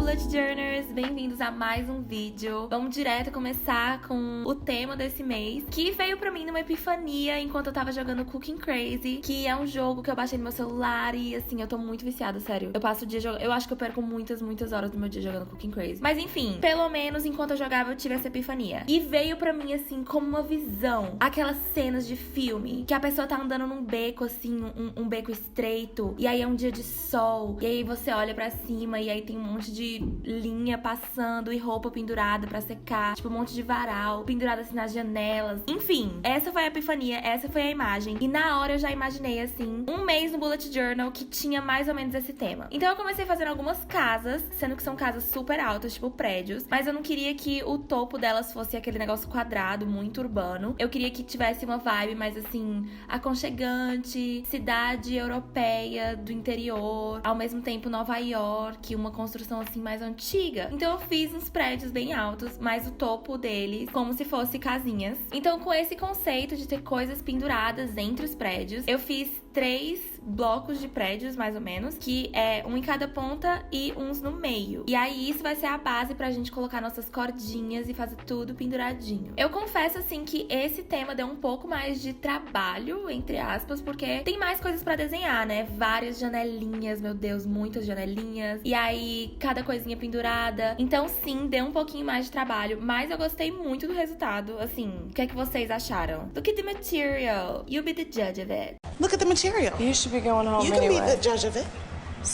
Bullet Journers, bem-vindos a mais um vídeo. Vamos direto começar com o tema desse mês, que veio pra mim numa epifania enquanto eu tava jogando Cooking Crazy, que é um jogo que eu baixei no meu celular e assim, eu tô muito viciada, sério. Eu passo o dia jogando, eu acho que eu perco muitas horas do meu dia jogando Cooking Crazy. Mas enfim, pelo menos enquanto eu jogava eu tive essa epifania. E veio pra mim assim, como uma visão, aquelas cenas de filme, que a pessoa tá andando num beco assim, um beco estreito, e aí é um dia de sol, e aí você olha pra cima e aí tem um monte de linha passando e roupa pendurada pra secar, tipo um monte de varal pendurado assim nas janelas. Enfim, essa foi a epifania, essa foi a imagem. E na hora eu já imaginei assim, um mês no Bullet Journal que tinha mais ou menos esse tema. Então eu comecei fazendo algumas casas, sendo que são casas super altas, tipo prédios, mas eu não queria que o topo delas fosse aquele negócio quadrado, muito urbano. Eu queria que tivesse uma vibe mais assim, aconchegante, cidade europeia do interior, ao mesmo tempo Nova York, uma construção assim mais antiga. Então eu fiz uns prédios bem altos, mas o topo deles como se fosse casinhas. Então com esse conceito de ter coisas penduradas entre os prédios, eu fiz 3 blocos de prédios, mais ou menos, que é um em cada ponta e uns no meio. E aí isso vai ser a base pra gente colocar nossas cordinhas e fazer tudo penduradinho. Eu confesso, assim, que esse tema deu um pouco mais de trabalho, entre aspas, porque tem mais coisas pra desenhar, né? Várias janelinhas, meu Deus, muitas janelinhas. E aí, cada coisinha pendurada. Então, sim, deu um pouquinho mais de trabalho, mas eu gostei muito do resultado. Assim, o que é que vocês acharam? Look at the material. You be the judge of it. Look at the material. You should be going home You can anyway. be the judge of it.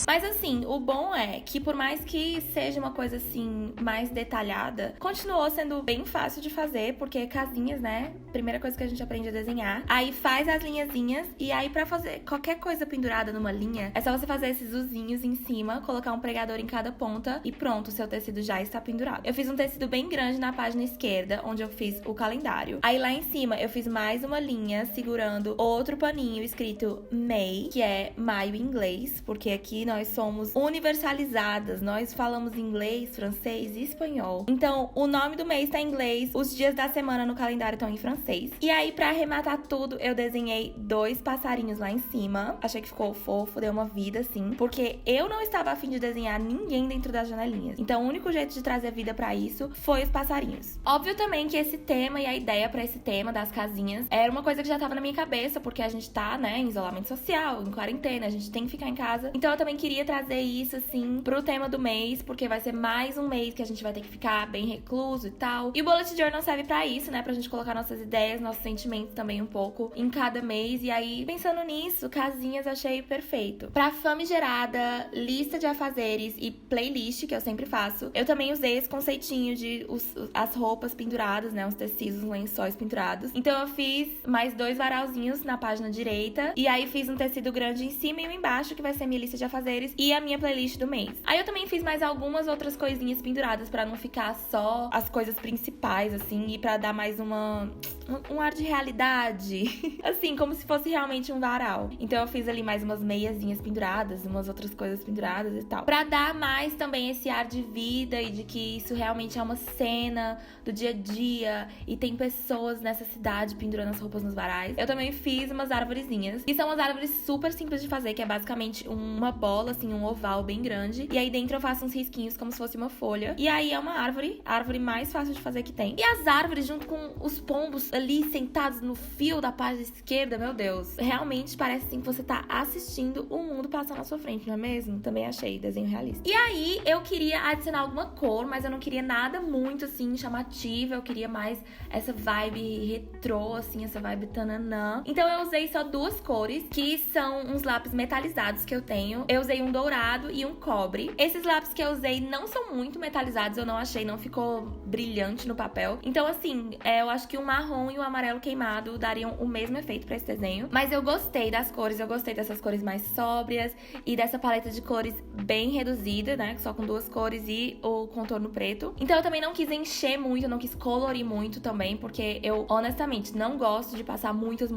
Mas assim, o bom é que por mais que seja uma coisa assim mais detalhada, continuou sendo bem fácil de fazer, porque casinhas, né? Primeira coisa que a gente aprende a desenhar. Aí faz as linhazinhas e aí pra fazer qualquer coisa pendurada numa linha, é só você fazer esses uzinhos em cima, colocar um pregador em cada ponta e pronto, o seu tecido já está pendurado. Eu fiz um tecido bem grande na página esquerda, onde eu fiz o calendário. Aí lá em cima eu fiz mais uma linha segurando outro paninho escrito May, que é maio em inglês, porque aqui nós somos universalizadas, nós falamos inglês, francês e espanhol. Então, o nome do mês tá em inglês, os dias da semana no calendário estão em francês. E aí, pra arrematar tudo, eu desenhei 2 passarinhos lá em cima. Achei que ficou fofo, deu uma vida, assim, porque eu não estava a fim de desenhar ninguém dentro das janelinhas. Então, o único jeito de trazer vida pra isso foi os passarinhos. Óbvio também que esse tema e a ideia pra esse tema das casinhas era uma coisa que já tava na minha cabeça, porque a gente tá, né, em isolamento social, em quarentena, a gente tem que ficar em casa. Então, eu também queria trazer isso, assim, pro tema do mês, porque vai ser mais um mês que a gente vai ter que ficar bem recluso e tal. E o Bullet Journal serve pra isso, né? Pra gente colocar nossas ideias, nossos sentimentos também um pouco em cada mês. E aí, pensando nisso, casinhas achei perfeito. Pra famigerada lista de afazeres e playlist, que eu sempre faço, eu também usei esse conceitinho de as roupas penduradas, né? Os tecidos, os lençóis pendurados. Então eu fiz mais 2 varalzinhos na página direita. E aí fiz um tecido grande em cima e um embaixo, que vai ser minha lista de afazeres e a minha playlist do mês. Aí eu também fiz mais algumas outras coisinhas penduradas pra não ficar só as coisas principais, assim, e pra dar mais um ar de realidade. Assim, como se fosse realmente um varal. Então eu fiz ali mais umas meiazinhas penduradas, umas outras coisas penduradas e tal. Pra dar mais também esse ar de vida e de que isso realmente é uma cena do dia a dia e tem pessoas nessa cidade pendurando as roupas nos varais. Eu também fiz umas arvorezinhas, que são umas árvores super simples de fazer, que é basicamente uma bola, assim, um oval bem grande. E aí dentro eu faço uns risquinhos como se fosse uma folha. E aí é uma árvore, a árvore mais fácil de fazer que tem. E as árvores junto com os pombos ali sentados no fio da página esquerda, meu Deus. Realmente parece assim que você tá assistindo o mundo passar na sua frente, não é mesmo? Também achei desenho realista. E aí eu queria adicionar alguma cor, mas eu não queria nada muito assim chamativo. Eu queria mais essa vibe retrô, assim, essa vibe tananã. Então eu usei só 2 cores, que são uns lápis metalizados que eu tenho. Eu usei um dourado e um cobre. Esses lápis que eu usei não são muito metalizados, eu não achei, não ficou brilhante no papel. Então assim, eu acho que o marrom e o amarelo queimado dariam o mesmo efeito pra esse desenho. Mas eu gostei das cores, eu gostei dessas cores mais sóbrias e dessa paleta de cores bem reduzida, né? Só com 2 cores e o contorno preto. Então eu também não quis encher muito, eu não quis colorir muito também, porque eu honestamente não gosto de passar muitas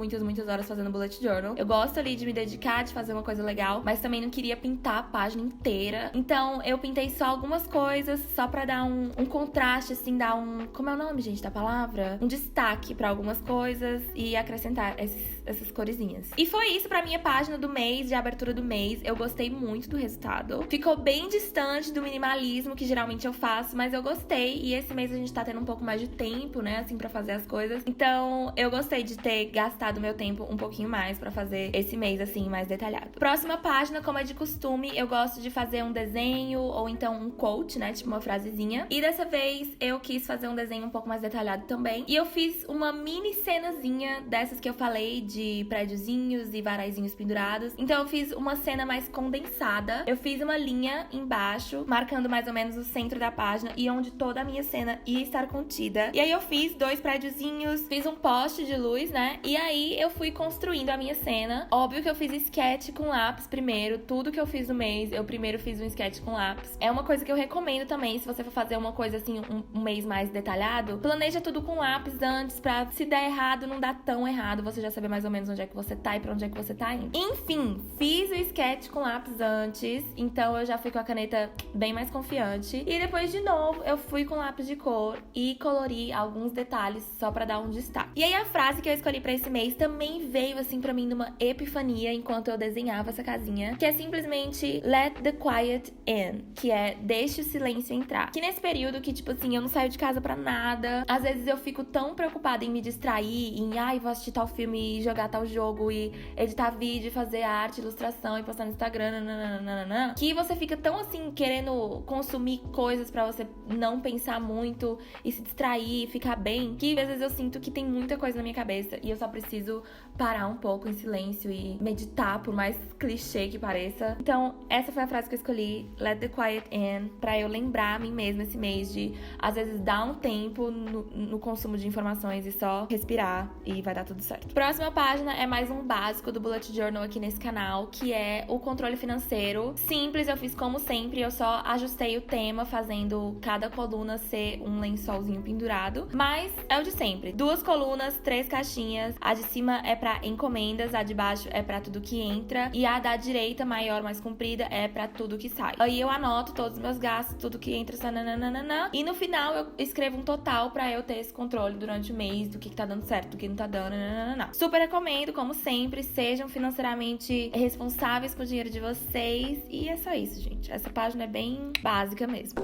horas fazendo bullet journal. Eu gosto ali de me dedicar, de fazer uma coisa legal, mas também não queria pintar a página inteira. Então eu pintei só algumas coisas, só pra dar um contraste, assim, dar um... Como é o nome, gente, da palavra? Um destaque pra algumas coisas e acrescentar esses essas coresinhas. E foi isso pra minha página do mês, de abertura do mês. Eu gostei muito do resultado. Ficou bem distante do minimalismo que geralmente eu faço, mas eu gostei. E esse mês a gente tá tendo um pouco mais de tempo, né, assim, pra fazer as coisas. Então, eu gostei de ter gastado meu tempo um pouquinho mais pra fazer esse mês, assim, mais detalhado. Próxima página, como é de costume, eu gosto de fazer um desenho ou então um quote, né, tipo uma frasezinha. E dessa vez eu quis fazer um desenho um pouco mais detalhado também. E eu fiz uma mini cenazinha dessas que eu falei, de prédiozinhos e varaizinhos pendurados. Então eu fiz uma cena mais condensada. Eu fiz uma linha embaixo, marcando mais ou menos o centro da página e onde toda a minha cena ia estar contida. E aí eu fiz 2 prédiozinhos, fiz um poste de luz, né? E aí eu fui construindo a minha cena. Óbvio que eu fiz sketch com lápis primeiro. Tudo que eu fiz no mês, eu primeiro fiz um sketch com lápis. É uma coisa que eu recomendo também, se você for fazer uma coisa assim, um mês mais detalhado, planeja tudo com lápis antes, pra se der errado, não dar tão errado, você já saber mais ou menos onde é que você tá e pra onde é que você tá indo. Enfim, fiz o sketch com lápis antes, então eu já fui com a caneta bem mais confiante. E depois, de novo, eu fui com lápis de cor e colori alguns detalhes só pra dar um destaque. E aí a frase que eu escolhi pra esse mês também veio assim pra mim numa epifania enquanto eu desenhava essa casinha, que é simplesmente Let the quiet in, que é deixe o silêncio entrar. Que nesse período que, tipo assim, eu não saio de casa pra nada, às vezes eu fico tão preocupada em me distrair, em vou assistir tal filme e jogar tal jogo e editar vídeo, fazer arte, ilustração e postar no Instagram, nananana, que você fica tão assim, querendo consumir coisas pra você não pensar muito e se distrair e ficar bem, que às vezes eu sinto que tem muita coisa na minha cabeça e eu só preciso parar um pouco em silêncio e meditar, por mais clichê que pareça. Então, essa foi a frase que eu escolhi, Let the quiet in, pra eu lembrar a mim mesma esse mês de, às vezes, dar um tempo no consumo de informações e só respirar e vai dar tudo certo. Próxima página é mais um básico do Bullet Journal aqui nesse canal, que é o controle financeiro. Simples, eu fiz como sempre, eu só ajustei o tema, fazendo cada coluna ser um lençolzinho pendurado, mas é o de sempre. 2 colunas, 3 caixinhas, a de cima é pra encomendas, a de baixo é pra tudo que entra e a da direita, maior, mais comprida, é pra tudo que sai. Aí eu anoto todos os meus gastos, tudo que entra, nananana, e no final eu escrevo um total pra eu ter esse controle durante o mês do que tá dando certo, do que não tá dando, nananana. Super recomendo, como sempre, sejam financeiramente responsáveis com o dinheiro de vocês. E é só isso, gente. Essa página é bem básica mesmo.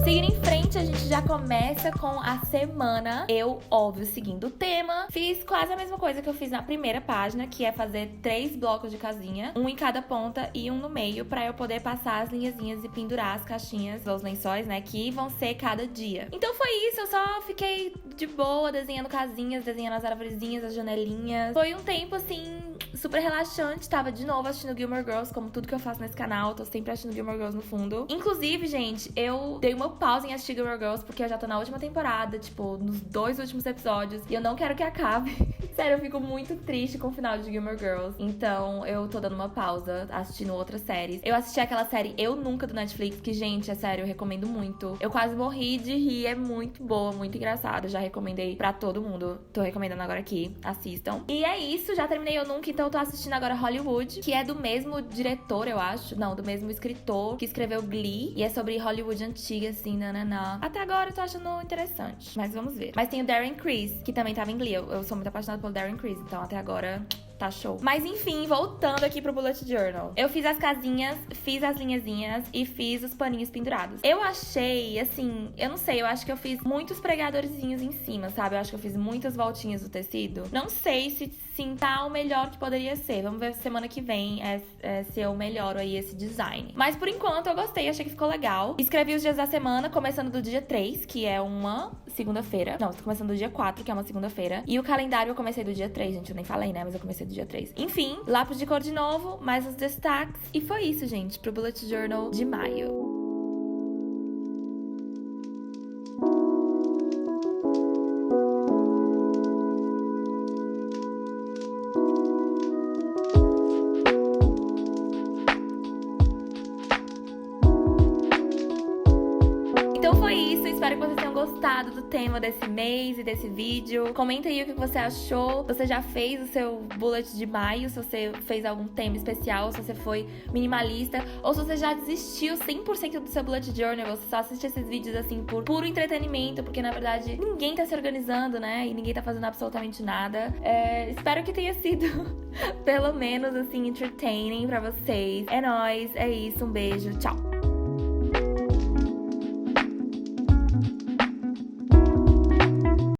Seguindo em frente, a gente já começa com a semana. Eu, óbvio, seguindo o tema, fiz quase a mesma coisa que eu fiz na primeira página, que é fazer 3 blocos de casinha, um em cada ponta e um no meio, pra eu poder passar as linhazinhas e pendurar as caixinhas, os lençóis, né, que vão ser cada dia. Então foi isso, eu só fiquei de boa desenhando casinhas, desenhando as arvorezinhas, as janelinhas. Foi um tempo, assim, super relaxante. Tava de novo assistindo Gilmore Girls, como tudo que eu faço nesse canal, tô sempre assistindo Gilmore Girls no fundo. Inclusive, gente, eu dei uma pausa em assistir Gilmore Girls porque eu já tô na última temporada, tipo, nos 2 últimos episódios, e eu não quero que acabe. Sério, eu fico muito triste com o final de Gilmore Girls. Então, eu tô dando uma pausa, assistindo outras séries. Eu assisti aquela série Eu Nunca, do Netflix, que, gente, é sério, eu recomendo muito. Eu quase morri de rir, é muito boa, muito engraçada. Já recomendei pra todo mundo. Tô recomendando agora aqui, assistam. E é isso, já terminei Eu Nunca, então eu tô assistindo agora Hollywood, que é do mesmo diretor, eu acho. Não, do mesmo escritor que escreveu Glee. E é sobre Hollywood antiga, assim, nananã. Até agora eu tô achando interessante, mas vamos ver. Mas tem o Darren Criss, que também tava em Glee. Eu sou muito apaixonada pelo Darren Criss, então até agora tá show. Mas enfim, voltando aqui pro Bullet Journal. Eu fiz as casinhas, fiz as linhazinhas e fiz os paninhos pendurados. Eu achei, assim, eu não sei, eu acho que eu fiz muitos pregadorzinhos em cima, sabe? Eu acho que eu fiz muitas voltinhas do tecido. Não sei se sim tá o melhor que poderia ser. Vamos ver semana que vem se eu melhoro aí esse design. Mas por enquanto eu gostei, achei que ficou legal. Escrevi os dias da semana, começando do dia 3, que é uma segunda-feira. Não, tô começando do dia 4, que é uma segunda-feira. E o calendário eu comecei do dia 3, gente, eu nem falei, né? Mas eu comecei do dia 3. Enfim, lápis de cor de novo, mais os destaques. E foi isso, gente, pro Bullet Journal de maio. Então foi isso, espero que vocês tenham gostado do tema desse mês e desse vídeo. Comenta aí o que você achou. Você já fez o seu bullet de maio, se você fez algum tema especial, se você foi minimalista, ou se você já desistiu 100% do seu bullet journal, você só assiste esses vídeos assim por puro entretenimento, porque na verdade ninguém tá se organizando, né? E ninguém tá fazendo absolutamente nada. Espero que tenha sido pelo menos assim entertaining pra vocês. É nóis, é isso, um beijo, tchau!